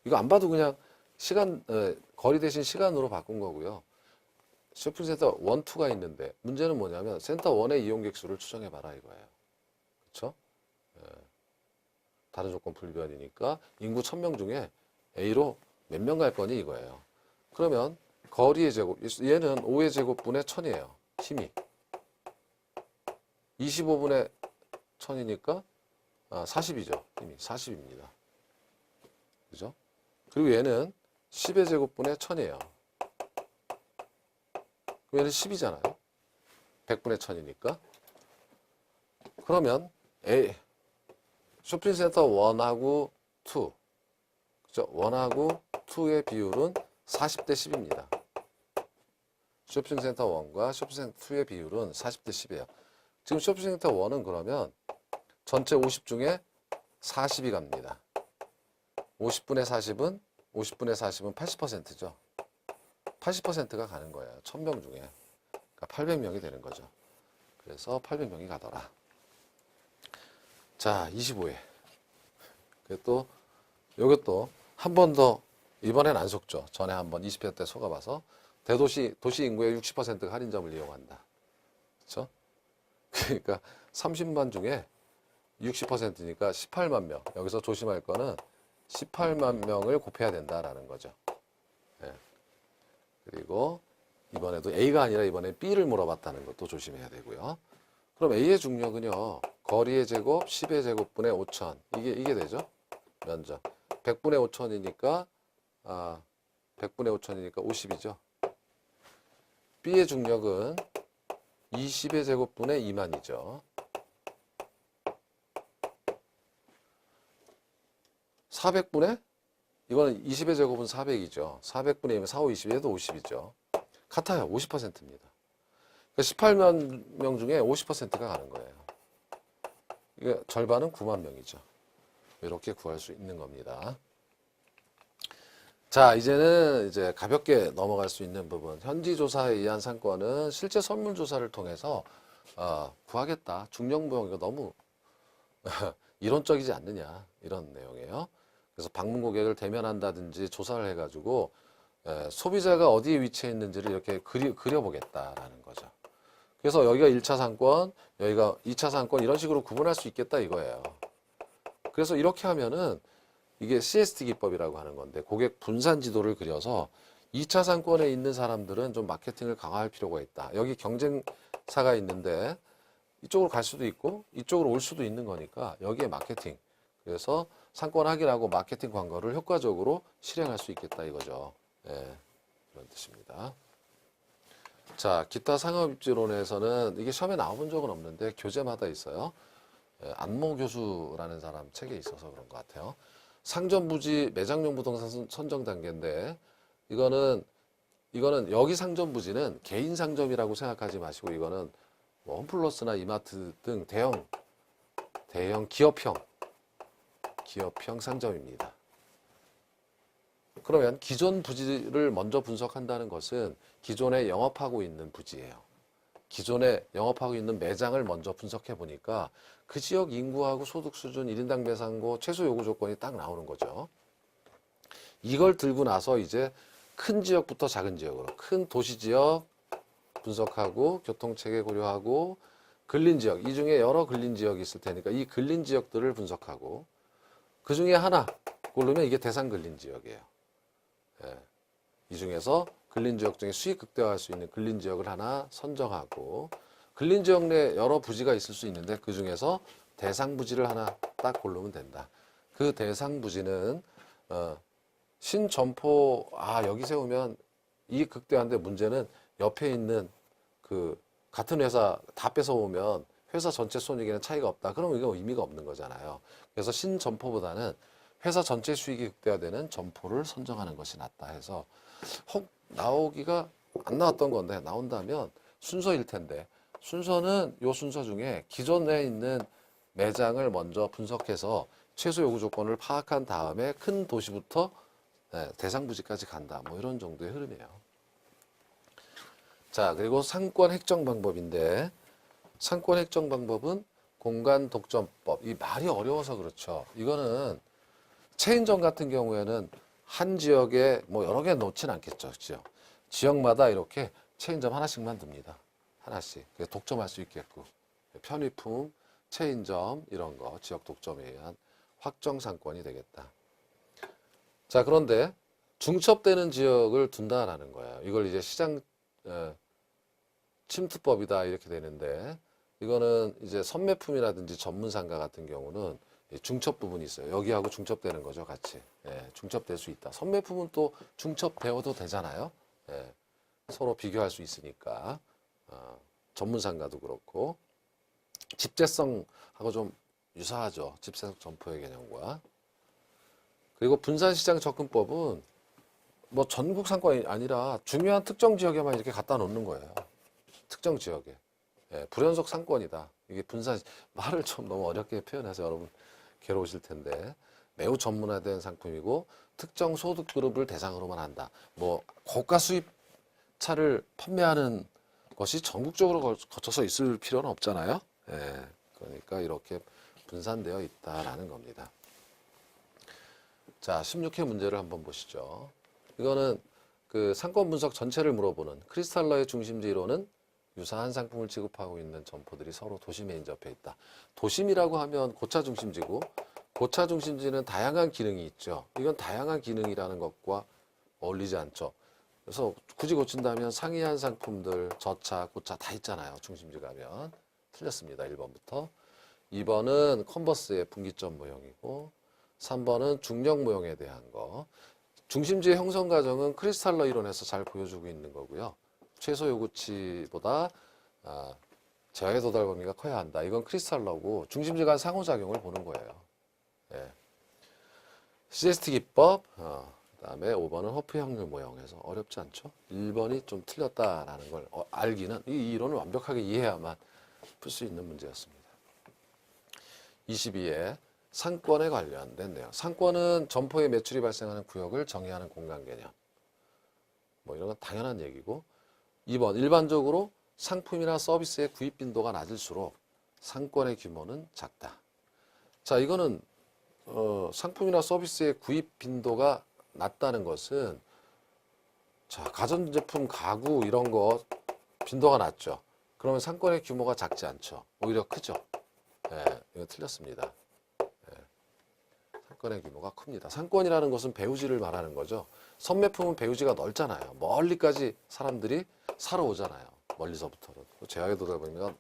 이거 안 봐도 그냥 시간 거리 대신 시간으로 바꾼 거고요. 쇼핑센터 1, 2가 있는데 문제는 뭐냐면 센터 1의 이용객 수를 추정해봐라 이거예요. 그렇죠? 다른 조건 불변이니까 인구 1000명 중에 A로 몇 명 갈 거니 이거예요. 그러면 거리의 제곱, 얘는 5의 제곱분의 1000이에요. 힘이. 25분의 1000이니까 40이죠. 힘이 40입니다. 그죠? 그리고 얘는 10의 제곱분의 1000이에요. 그럼 얘는 10이잖아요. 100분의 1000이니까. 그러면 쇼핑센터 1하고 2. 그죠? 1하고 2의 비율은 40대 10입니다. 쇼핑센터 1과 쇼핑센터 2의 비율은 40대 10이에요. 지금 쇼핑센터 1은 그러면 전체 50 중에 40이 갑니다. 50분의 40은 80%죠. 80%가 가는 거예요. 1000명 중에. 그러니까 800명이 되는 거죠. 그래서 800명이 가더라. 자, 25회. 이것도 한 번 더, 이번엔 안 속죠. 전에 한번 20회 때 속아봐서. 도시 인구의 60%가 할인점을 이용한다. 그렇죠? 그러니까 30만 중에 60%니까 18만 명. 여기서 조심할 거는 18만 명을 곱해야 된다라는 거죠. 네. 그리고 이번에도 A가 아니라 이번에 B를 물어봤다는 것도 조심해야 되고요. 그럼 A의 중력은요. 거리의 제곱 10의 제곱분의 5천. 이게 되죠. 면적. 100분의 5천이니까 100분의 5천이니까 50이죠. B의 중력은 20의 제곱분의 2만이죠. 400분의? 이거는 20의 제곱은 400이죠. 400분의 2면 4, 5, 20, 얘도 50이죠. 같아요. 50%입니다. 18만 명 중에 50%가 가는 거예요. 이게 절반은 9만 명이죠. 이렇게 구할 수 있는 겁니다. 자, 이제는 이제 가볍게 넘어갈 수 있는 부분. 현지 조사에 의한 상권은 실제 선물 조사를 통해서 구하겠다. 중령무용 이거 너무 이론적이지 않느냐 이런 내용이에요. 그래서 방문 고객을 대면한다든지 조사를 해가지고 소비자가 어디에 위치해 있는지를 이렇게 그려보겠다라는 거죠. 그래서 여기가 1차 상권, 여기가 2차 상권 이런 식으로 구분할 수 있겠다 이거예요. 그래서 이렇게 하면은 이게 CST 기법이라고 하는 건데 고객 분산 지도를 그려서 2차 상권에 있는 사람들은 좀 마케팅을 강화할 필요가 있다. 여기 경쟁사가 있는데 이쪽으로 갈 수도 있고 이쪽으로 올 수도 있는 거니까 여기에 마케팅. 그래서 상권 확인하고 마케팅 광고를 효과적으로 실행할 수 있겠다 이거죠. 네, 그런 뜻입니다. 자, 기타 상업입지론에서는 이게 시험에 나와본 적은 없는데 교재마다 있어요. 안모 교수라는 사람 책에 있어서 그런 것 같아요. 상점 부지 매장용 부동산 선정 단계인데 이거는 여기 상점 부지는 개인 상점이라고 생각하지 마시고 이거는 뭐 홈플러스나 이마트 등 대형 기업형 상점입니다. 그러면 기존 부지를 먼저 분석한다는 것은 기존에 영업하고 있는 부지예요. 기존에 영업하고 있는 매장을 먼저 분석해 보니까 그 지역 인구하고 소득 수준, 1인당 매상고, 최소 요구 조건이 딱 나오는 거죠. 이걸 들고 나서 이제 큰 지역부터 작은 지역으로, 큰 도시 지역 분석하고 교통체계 고려하고 근린 지역, 이 중에 여러 근린 지역이 있을 테니까 이 근린 지역들을 분석하고 그 중에 하나 고르면 이게 대상 근린 지역이에요. 예. 이 중에서 근린 지역 중에 수익 극대화할 수 있는 근린 지역을 하나 선정하고 근린 지역 내 여러 부지가 있을 수 있는데 그 중에서 대상 부지를 하나 딱 고르면 된다. 그 대상 부지는 신점포 여기 세우면 이익 극대화인데 문제는 옆에 있는 그 같은 회사 다 뺏어오면 회사 전체 손익에는 차이가 없다. 그러면 이거 의미가 없는 거잖아요. 그래서 신점포보다는 회사 전체 수익이 극대화되는 점포를 선정하는 것이 낫다 해서 혹 나오기가 안 나왔던 건데 나온다면 순서일 텐데 순서는 요 순서 중에 기존에 있는 매장을 먼저 분석해서 최소 요구 조건을 파악한 다음에 큰 도시부터 대상 부지까지 간다. 뭐 이런 정도의 흐름이에요. 자, 그리고 상권 획정 방법인데 상권 획정 방법은 공간 독점법. 이 말이 어려워서 그렇죠. 이거는 체인점 같은 경우에는 한 지역에 뭐 여러 개 놓진 않겠죠. 지역마다 이렇게 체인점 하나씩만 둡니다. 하나씩. 독점할 수 있게끔. 편의품, 체인점 이런 거 지역 독점에 의한 확정 상권이 되겠다. 자, 그런데 중첩되는 지역을 둔다라는 거예요. 이걸 이제 시장 침투법이다 이렇게 되는데 이거는 이제 선매품이라든지 전문상가 같은 경우는 중첩 부분이 있어요. 여기하고 중첩되는 거죠, 같이. 중첩될 수 있다. 선매품은 또 중첩되어도 되잖아요. 서로 비교할 수 있으니까. 전문상가도 그렇고 집재성하고 좀 유사하죠. 집재성 점포의 개념과. 그리고 분산시장 접근법은 뭐 전국 상권이 아니라 중요한 특정 지역에만 이렇게 갖다 놓는 거예요. 특정 지역에. 불연속 상권이다. 이게 말을 좀 너무 어렵게 표현해서 여러분 괴로우실 텐데 매우 전문화된 상품이고 특정 소득 그룹을 대상으로만 한다. 뭐 고가 수입 차를 판매하는 것이 전국적으로 거쳐서 있을 필요는 없잖아요. 그러니까 이렇게 분산되어 있다라는 겁니다. 자, 16회 문제를 한번 보시죠. 이거는 그 상권 분석 전체를 물어보는 크리스탈러의 중심지 이론은 유사한 상품을 취급하고 있는 점포들이 서로 도심에 인접해 있다. 도심이라고 하면 고차 중심지고 고차 중심지는 다양한 기능이 있죠. 이건 다양한 기능이라는 것과 어울리지 않죠. 그래서 굳이 고친다면 상이한 상품들, 저차, 고차 다 있잖아요. 중심지 가면. 틀렸습니다. 1번부터. 2번은 컨버스의 분기점 모형이고 3번은 중력 모형에 대한 거. 중심지의 형성 과정은 크리스탈러 이론에서 잘 보여주고 있는 거고요. 최소 요구치보다 제어의 도달 범위가 커야 한다. 이건 크리스탈러고 중심지 간 상호작용을 보는 거예요. CST 기법, 그다음에 5번은 허프 확률 모형에서 어렵지 않죠? 1번이 좀 틀렸다라는 걸 알기는 이 이론을 완벽하게 이해해야만 풀 수 있는 문제였습니다. 22에 상권에 관련된 내용. 상권은 점포의 매출이 발생하는 구역을 정의하는 공간 개념. 뭐 이런 건 당연한 얘기고 2번 일반적으로 상품이나 서비스의 구입 빈도가 낮을수록 상권의 규모는 작다. 자, 이거는 상품이나 서비스의 구입 빈도가 낮다는 것은 자, 가전제품, 가구 이런 거 빈도가 낮죠. 그러면 상권의 규모가 작지 않죠. 오히려 크죠. 네, 이거 틀렸습니다. 네, 상권의 규모가 큽니다. 상권이라는 것은 배우지를 말하는 거죠. 선매품은 배우지가 넓잖아요. 멀리까지 사람들이 사러 오잖아요. 멀리서부터는. 제약에 들어보면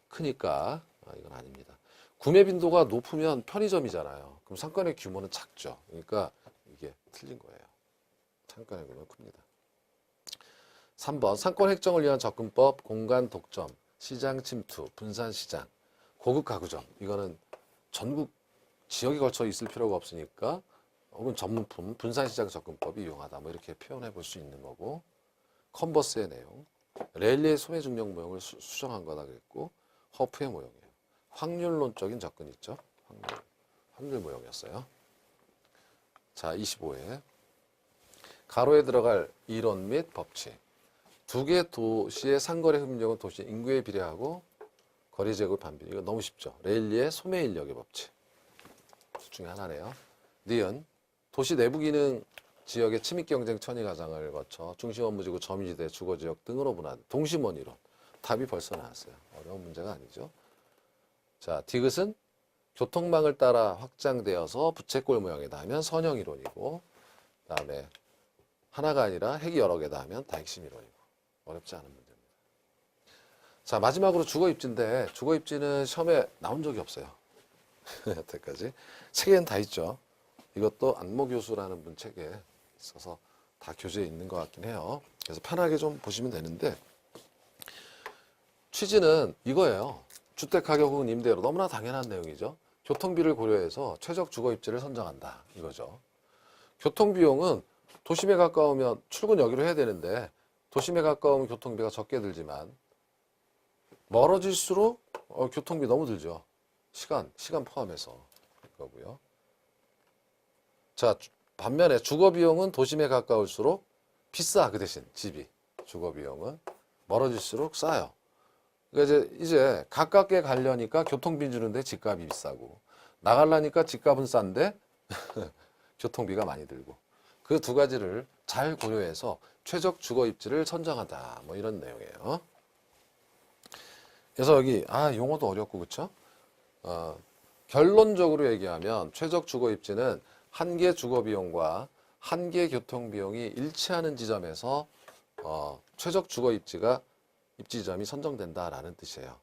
크니까 이건 아닙니다. 구매 빈도가 높으면 편의점이잖아요. 그럼 상권의 규모는 작죠. 그러니까 이게 틀린 거예요. 상권의 규모는 큽니다. 3번 상권 획정을 위한 접근법, 공간 독점, 시장 침투, 분산 시장, 고급 가구점. 이거는 전국 지역에 걸쳐 있을 필요가 없으니까 혹은 전문품, 분산 시장 접근법이 유용하다. 뭐 이렇게 표현해 볼 수 있는 거고. 컨버스의 내용, 레일리의 소매 중력 모형을 수정한 거다 그랬고 허프의 모형이에요. 확률론적인 접근 있죠. 확률 모형이었어요. 자, 25회 가로에 들어갈 이론 및 법칙. 두 개 도시의 상거래 흡력은 도시 인구에 비례하고 거리 제곱 반비. 이거 너무 쉽죠. 레일리의 소매 인력의 법칙. 그 중에 하나네요. 니은 도시 내부 기능 지역의 침입 경쟁 천위 가장을 거쳐 중심 업무지구 점유지대 주거지역 등으로 분한 동심원 이론. 답이 벌써 나왔어요. 어려운 문제가 아니죠. 자, 디귿은 교통망을 따라 확장되어서 부채꼴 모형이다 하면 선형 이론이고, 그다음에 하나가 아니라 핵이 여러 개다 하면 다핵심 이론이고. 어렵지 않은 문제입니다. 자, 마지막으로 주거입지인데 주거입지는 시험에 나온 적이 없어요. 여태까지 책에는 다 있죠. 이것도 안모 교수라는 분 책에 있어서 다 교재에 있는 것 같긴 해요. 그래서 편하게 좀 보시면 되는데 취지는 이거예요. 주택가격 혹은 임대료 너무나 당연한 내용이죠. 교통비를 고려해서 최적 주거입지를 선정한다 이거죠. 교통비용은 도심에 가까우면 출근 여기로 해야 되는데 도심에 가까우면 교통비가 적게 들지만 멀어질수록 교통비 너무 들죠. 시간 포함해서 이거고요. 자, 반면에 주거비용은 도심에 가까울수록 비싸. 그 대신 집이 주거비용은 멀어질수록 싸요. 그러니까 이제 가깝게 가려니까 교통비 주는데 집값이 비싸고 나가려니까 집값은 싼데 교통비가 많이 들고 그 두 가지를 잘 고려해서 최적 주거 입지를 선정한다. 뭐 이런 내용이에요. 그래서 여기 용어도 어렵고 그렇죠? 결론적으로 얘기하면 최적 주거 입지는 한 개 주거 비용과 한 개 교통 비용이 일치하는 지점에서 최적 주거 입지가 입지 지점이 선정된다라는 뜻이에요.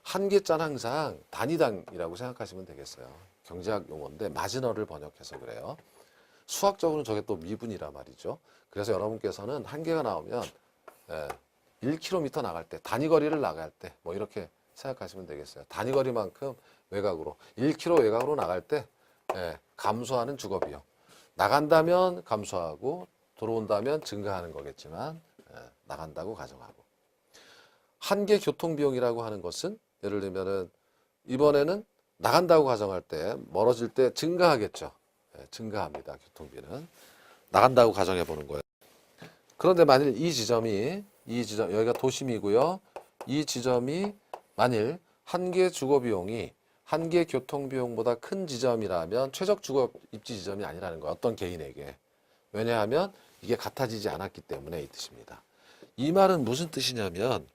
한 개짠 항상 단위당이라고 생각하시면 되겠어요. 경제학 용어인데 마지너를 번역해서 그래요. 수학적으로는 저게 또 미분이란 말이죠. 그래서 여러분께서는 한 개가 나오면 1km 나갈 때, 단위 거리를 나갈 때 뭐 이렇게 생각하시면 되겠어요. 단위 거리만큼 외곽으로 1km 외곽으로 나갈 때 감소하는 주거 비용. 나간다면 감소하고 들어온다면 증가하는 거겠지만 나간다고 가정하고. 한 개 교통 비용이라고 하는 것은 예를 들면은 이번에는 나간다고 가정할 때 멀어질 때 증가하겠죠. 증가합니다. 교통비는. 나간다고 가정해 보는 거예요. 그런데 만일 이 지점 여기가 도심이고요. 이 지점이 만일 한 개 주거 비용이 한 개 교통 비용보다 큰 지점이라면 최적 주거 입지 지점이 아니라는 거예요. 어떤 개인에게. 왜냐하면 이게 같아지지 않았기 때문에 이 뜻입니다. 이 말은 무슨 뜻이냐면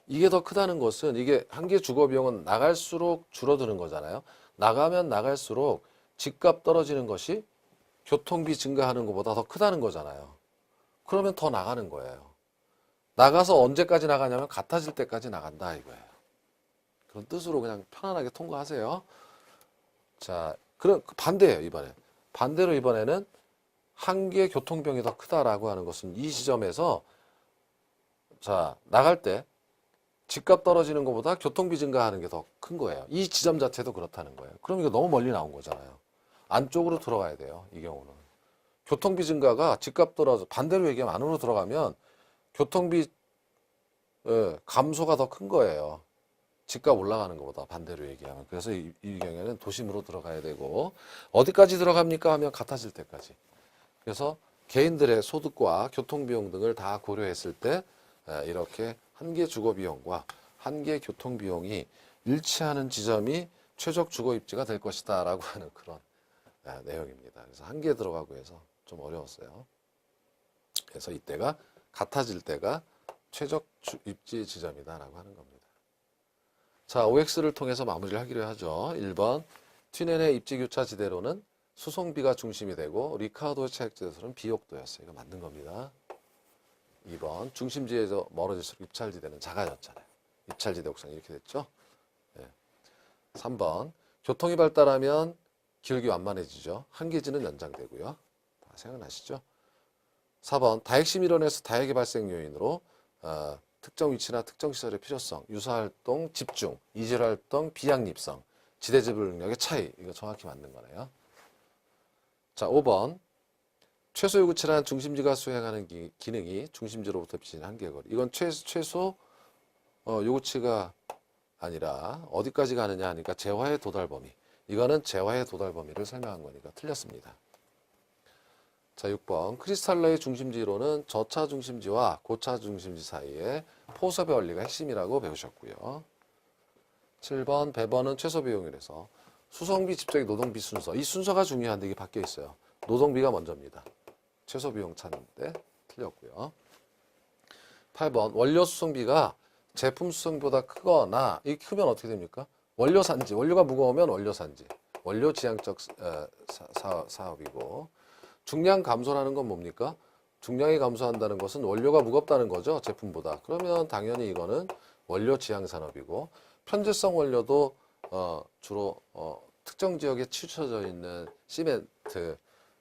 이게 더 크다는 것은 이게 한 개 주거 비용은 나갈수록 줄어드는 거잖아요. 나가면 나갈수록 집값 떨어지는 것이 교통비 증가하는 것보다 더 크다는 거잖아요. 그러면 더 나가는 거예요. 나가서 언제까지 나가냐면 같아질 때까지 나간다 이거예요. 그런 뜻으로 그냥 편안하게 통과하세요. 자, 그럼 반대예요 이번에. 반대로 이번에는 한 개 교통비용이 더 크다라고 하는 것은 이 지점에서 자 나갈 때 집값 떨어지는 것보다 교통비 증가하는 게 더 큰 거예요. 이 지점 자체도 그렇다는 거예요. 그럼 이거 너무 멀리 나온 거잖아요. 안쪽으로 들어가야 돼요. 이 경우는. 교통비 증가가 집값 떨어져 반대로 얘기하면 안으로 들어가면 교통비 감소가 더 큰 거예요. 집값 올라가는 것보다 반대로 얘기하면. 그래서 이 경우에는 도심으로 들어가야 되고 어디까지 들어갑니까 하면 같아질 때까지. 그래서 개인들의 소득과 교통비용 등을 다 고려했을 때 이렇게 한 개 주거비용과 한 개 교통비용이 일치하는 지점이 최적 주거입지가 될 것이다 라고 하는 그런 내용입니다. 그래서 한 개 들어가고 해서 좀 어려웠어요. 그래서 이때가 같아질 때가 최적 입지 지점이다라고 하는 겁니다. 자, OX를 통해서 마무리를 하기로 하죠. 1번 튀넨의 입지교차 지대로는 수송비가 중심이 되고 리카르도의 차익지대로는 비옥도였어요. 이거 맞는 겁니다. 2번 중심지에서 멀어질수록 입찰지대는 작아졌잖아요. 입찰지대 옥상이 이렇게 됐죠. 3번 교통이 발달하면 기울기 완만해지죠. 한계지는 연장되고요. 다 생각나시죠? 4번 다핵심 이론에서 다핵의 발생 요인으로 특정 위치나 특정 시설의 필요성, 유사활동, 집중, 이질활동, 비양립성, 지대지불 능력의 차이. 이거 정확히 맞는 거네요. 자, 5번 최소 요구치란 중심지가 수행하는 기능이 중심지로부터 비치는 한계거리. 이건 최소 요구치가 아니라 어디까지 가느냐 하니까 재화의 도달 범위. 이거는 재화의 도달 범위를 설명한 거니까 틀렸습니다. 자, 6번 크리스탈러의 중심지로는 저차 중심지와 고차 중심지 사이에 포섭의 원리가 핵심이라고 배우셨고요. 7번 배번은 최소 비용이라서 수송비, 집적이 노동비 순서. 이 순서가 중요한데 이게 바뀌어 있어요. 노동비가 먼저입니다. 최소 비용 찾는데 틀렸고요. 8번 원료 수송비가 제품 수송비보다 크거나 이 크면 어떻게 됩니까? 원료 산지, 원료가 무거우면 원료 산지, 원료 지향적 사업이고 중량 감소라는 건 뭡니까? 중량이 감소한다는 것은 원료가 무겁다는 거죠, 제품보다. 그러면 당연히 이거는 원료 지향 산업이고 편제성 원료도 주로 특정 지역에 치우쳐져 있는 시멘트,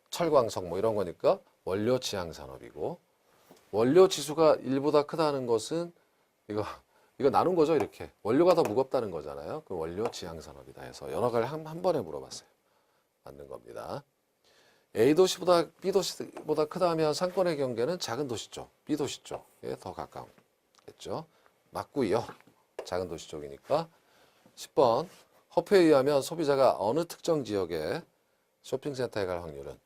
철광석 뭐 이런 거니까 원료 지향 산업이고 원료 지수가 1보다 크다는 것은 이거 나눈 거죠, 이렇게. 원료가 더 무겁다는 거잖아요. 그 원료 지향 산업이다 해서 여러 가지 한 번에 물어봤어요. 맞는 겁니다. A도시보다 B도시보다 크다 하면 상권의 경계는 작은 도시 쪽, B도시 쪽에 더 가까웠겠죠. 맞고요. 작은 도시 쪽이니까. 10번 허프에 의하면 소비자가 어느 특정 지역의 쇼핑센터에 갈 확률은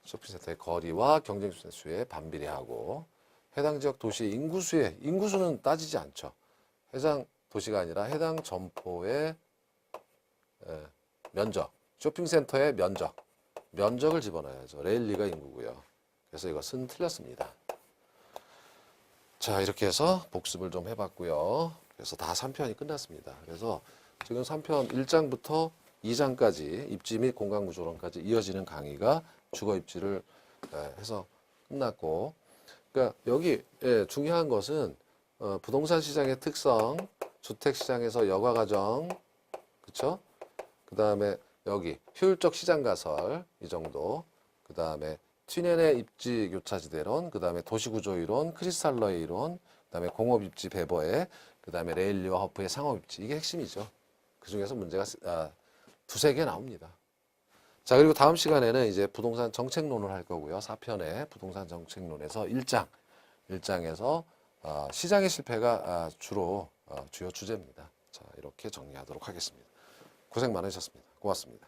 쇼핑센터의 거리와 경쟁 수에 반비례하고 해당 지역 도시 인구수는 따지지 않죠. 해당 도시가 아니라 해당 점포의 면적, 쇼핑센터의 면적을 집어넣어야죠. 레일리가 인구고요. 그래서 이것은 틀렸습니다. 자, 이렇게 해서 복습을 좀 해봤고요. 그래서 다 3편이 끝났습니다. 그래서 지금 3편 1장부터 2장까지 입지 및 공간구조론까지 이어지는 강의가 주거입지를 해서 끝났고, 그러니까 여기 중요한 것은 부동산 시장의 특성, 주택시장에서 여가가정, 그쵸? 그 다음에 여기 효율적 시장 가설 이 정도, 그 다음에 튀넨의 입지 교차지대론, 그 다음에 도시구조 이론, 크리스탈러의 이론, 그 다음에 공업입지 배버의, 그 다음에 레일리와 허프의 상업입지, 이게 핵심이죠. 그 중에서 문제가 두세 개 나옵니다. 자, 그리고 다음 시간에는 이제 부동산 정책론을 할 거고요. 4편의 부동산 정책론에서 1장에서 시장의 실패가 주로 주요 주제입니다. 자, 이렇게 정리하도록 하겠습니다. 고생 많으셨습니다. 고맙습니다.